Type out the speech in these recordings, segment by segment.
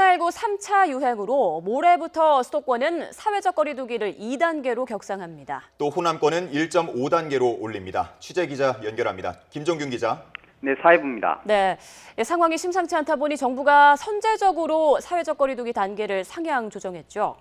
코로나19 3차 유행으로 모레부터 수도권은 사회적 거리 두기를 2단계로 격상합니다. 또 호남권은 1.5단계로 올립니다. 취재기자 연결합니다. 김종균 기자. 네, 사회부입니다. 네, 상황이 심상치 않다 보니 정부가 선제적으로 사회적 거리 두기 단계를 상향 조정했죠.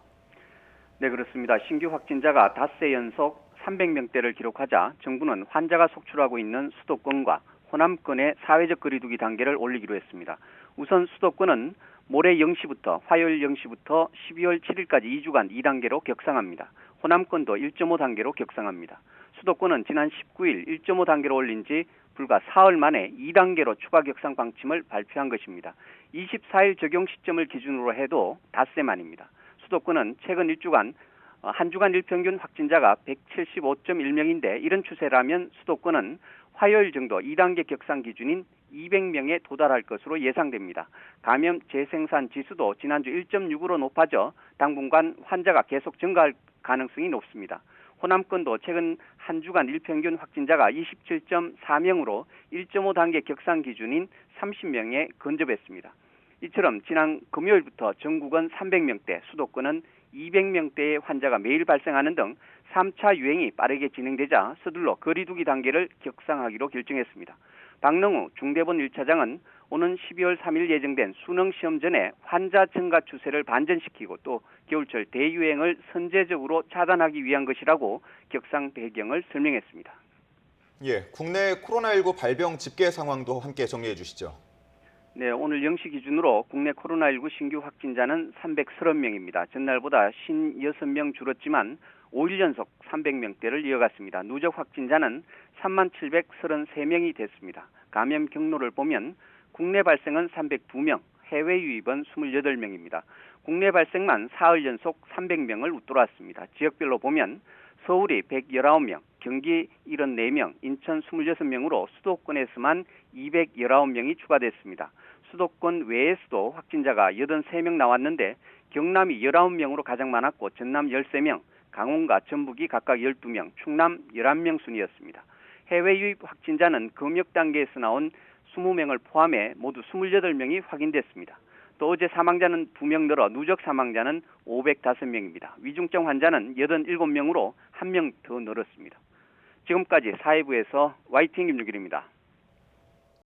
네, 그렇습니다. 신규 확진자가 닷새 연속 300명대를 기록하자 정부는 환자가 속출하고 있는 수도권과 호남권의 사회적 거리 두기 단계를 올리기로 했습니다. 우선 수도권은 모레 0시부터 화요일 0시부터 12월 7일까지 2주간 2단계로 격상합니다. 호남권도 1.5단계로 격상합니다. 수도권은 지난 19일 1.5단계로 올린 지 불과 사흘 만에 2단계로 추가 격상 방침을 발표한 것입니다. 24일 적용 시점을 기준으로 해도 닷새 만입니다. 수도권은 최근 1주간 한 주간 일평균 확진자가 175.1명인데 이런 추세라면 수도권은 화요일 정도 2단계 격상 기준인 200명에 도달할 것으로 예상됩니다. 감염 재생산 지수도 지난주 1.6으로 높아져 당분간 환자가 계속 증가할 가능성이 높습니다. 호남권도 최근 한 주간 일평균 확진자가 27.4명으로 1.5단계 격상 기준인 30명에 근접했습니다. 이처럼 지난 금요일부터 전국은 300명대, 수도권은 200명대의 환자가 매일 발생하는 등 3차 유행이 빠르게 진행되자 서둘러 거리두기 단계를 격상하기로 결정했습니다. 박능우 중대본 1차장은 오는 12월 3일 예정된 수능 시험 전에 환자 증가 추세를 반전시키고 또 겨울철 대유행을 선제적으로 차단하기 위한 것이라고 격상 배경을 설명했습니다. 예, 국내 코로나19 발병 집계 상황도 함께 정리해 주시죠. 네, 오늘 0시 기준으로 국내 코로나19 신규 확진자는 330명입니다. 전날보다 56명 줄었지만 5일 연속 300명대를 이어갔습니다. 누적 확진자는 3733명이 됐습니다. 감염 경로를 보면 국내 발생은 302명, 해외 유입은 28명입니다. 국내 발생만 사흘 연속 300명을 웃돌았습니다. 지역별로 보면 서울이 119명, 경기 74명, 인천 26명으로 수도권에서만 219명이 추가됐습니다. 수도권 외에서도 확진자가 83명 나왔는데 경남이 19명으로 가장 많았고 전남 13명, 강원과 전북이 각각 12명, 충남 11명 순이었습니다. 해외 유입 확진자는 검역 단계에서 나온 20명을 포함해 모두 28명이 확인됐습니다. 또 어제 사망자는 2명 늘어 누적 사망자는 505명입니다. 위중증 환자는 87명으로 1명 더 늘었습니다. 지금까지 사회부에서 YTN 김유길입니다.